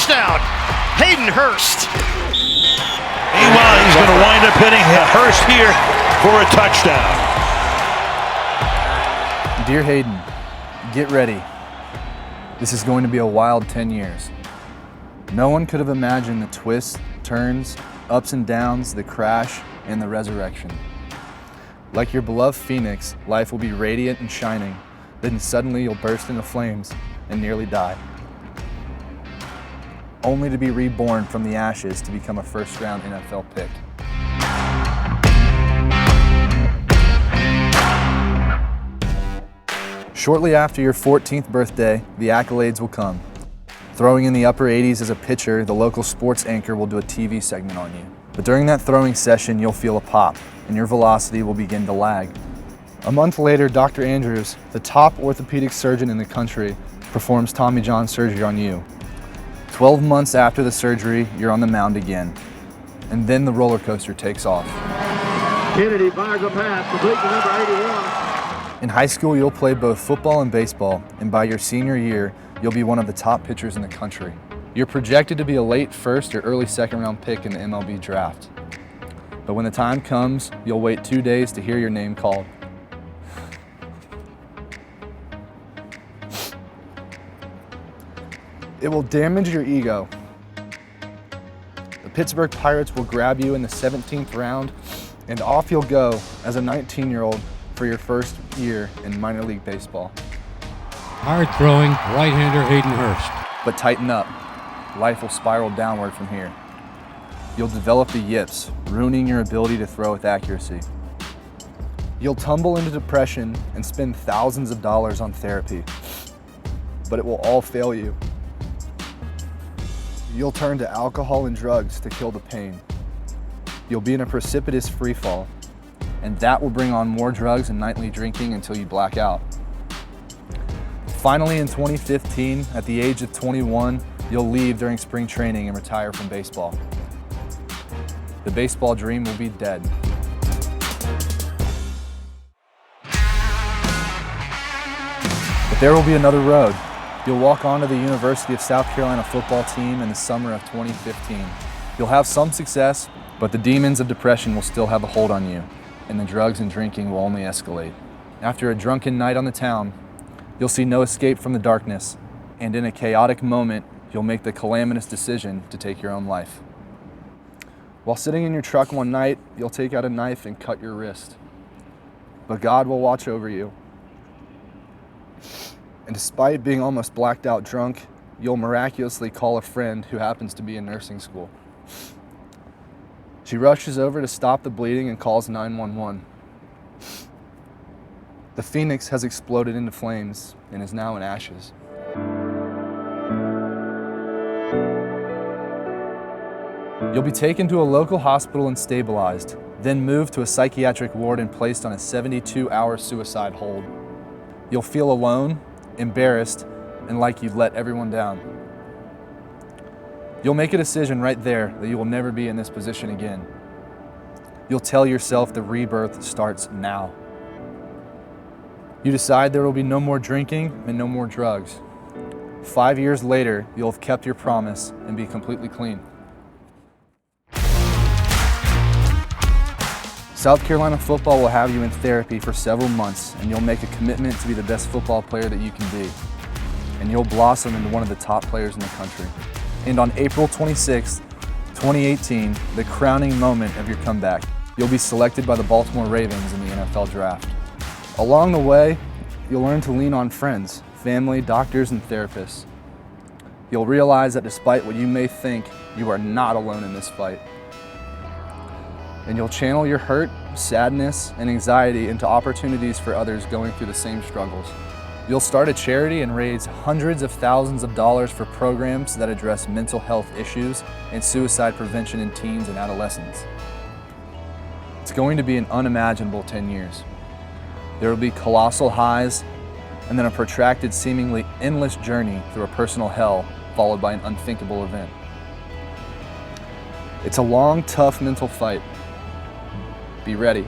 touchdown, Hayden Hurst. Meanwhile, he's going to wind up hitting Hurst here for a touchdown. Dear Hayden, get ready. This is going to be a wild 10 years. No one could have imagined the twists, turns, ups and downs, the crash, and the resurrection. Like your beloved phoenix, life will be radiant and shining, then suddenly you'll burst into flames and nearly die. Only to be reborn from the ashes to become a first-round NFL pick. Shortly after your 14th birthday, the accolades will come. Throwing in the upper 80s as a pitcher, the local sports anchor will do a TV segment on you. But during that throwing session, you'll feel a pop, and your velocity will begin to lag. A month later, Dr. Andrews, the top orthopedic surgeon in the country, performs Tommy John surgery on you. 12 months after the surgery, you're on the mound again. And then the roller coaster takes off. Kennedy fires a pass, complete to number 81. In high school, you'll play both football and baseball, and by your senior year, you'll be one of the top pitchers in the country. You're projected to be a late first or early second round pick in the MLB draft. But when the time comes, you'll wait 2 days to hear your name called. It will damage your ego. The Pittsburgh Pirates will grab you in the 17th round, and off you'll go as a 19-year-old for your first year in minor league baseball. Hard-throwing right-hander Hayden Hurst. But tighten up. Life will spiral downward from here. You'll develop the yips, ruining your ability to throw with accuracy. You'll tumble into depression and spend thousands of dollars on therapy, but it will all fail you. You'll turn to alcohol and drugs to kill the pain. You'll be in a precipitous free fall, and that will bring on more drugs and nightly drinking until you black out. Finally, in 2015, at the age of 21, you'll leave during spring training and retire from baseball. The baseball dream will be dead. But there will be another road. You'll walk onto the University of South Carolina football team in the summer of 2015. You'll have some success, but the demons of depression will still have a hold on you, and the drugs and drinking will only escalate. After a drunken night on the town, you'll see no escape from the darkness, and in a chaotic moment, you'll make the calamitous decision to take your own life. While sitting in your truck one night, you'll take out a knife and cut your wrist. But God will watch over you. And despite being almost blacked out drunk, you'll miraculously call a friend who happens to be in nursing school. She rushes over to stop the bleeding and calls 911. The Phoenix has exploded into flames and is now in ashes. You'll be taken to a local hospital and stabilized, then moved to a psychiatric ward and placed on a 72-hour suicide hold. You'll feel alone, embarrassed, and like you've let everyone down. You'll make a decision right there that you will never be in this position again. You'll tell yourself the rebirth starts now. You decide there will be no more drinking and no more drugs. 5 years later, you'll have kept your promise and be completely clean. South Carolina football will have you in therapy for several months, and you'll make a commitment to be the best football player that you can be. And you'll blossom into one of the top players in the country. And on April 26, 2018, the crowning moment of your comeback, you'll be selected by the Baltimore Ravens in the NFL draft. Along the way, you'll learn to lean on friends, family, doctors, and therapists. You'll realize that despite what you may think, you are not alone in this fight. And you'll channel your hurt, sadness, and anxiety into opportunities for others going through the same struggles. You'll start a charity and raise hundreds of thousands of dollars for programs that address mental health issues and suicide prevention in teens and adolescents. It's going to be an unimaginable 10 years. There will be colossal highs and then a protracted, seemingly endless journey through a personal hell followed by an unthinkable event. It's a long, tough mental fight. Be ready.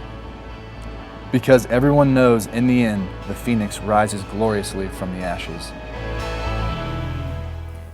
Because everyone knows in the end, the Phoenix rises gloriously from the ashes.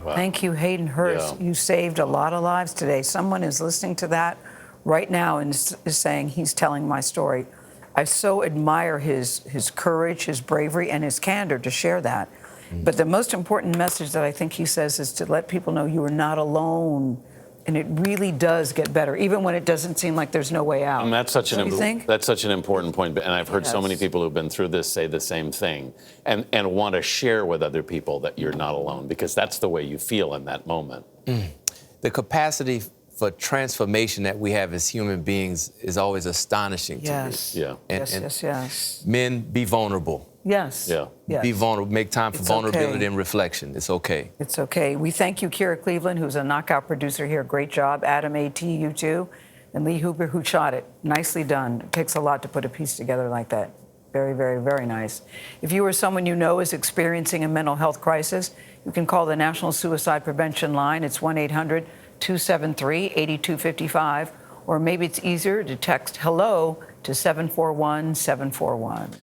Wow. Thank you, Hayden Hurst. Yeah. You saved a lot of lives today. Someone is listening to that right now and is saying, he's telling my story. I so admire his courage, his bravery, and his candor to share that. But the most important message that I think he says is to let people know you are not alone. And it really does get better, even when it doesn't seem like there's no way out. And that's such That's such an important point. And I've heard so many people who've been through this say the same thing and want to share with other people that you're not alone, because that's the way you feel in that moment. The capacity for transformation that we have as human beings is always astonishing to me. Yeah. Yes. Men, be vulnerable. Yes. Yeah. Yes. Be vulnerable. Make time for vulnerability okay. and reflection. It's okay. It's okay. We thank you, Kira Cleveland, who's a knockout producer here. Great job. Adam A.T., you too. And Lee Hooper, who shot it. Nicely done. It takes a lot to put a piece together like that. Very, very, very nice. If you or someone you know is experiencing a mental health crisis, you can call the National Suicide Prevention Line. It's 1-800-273-8255. Or maybe it's easier to text HELLO to 741-741.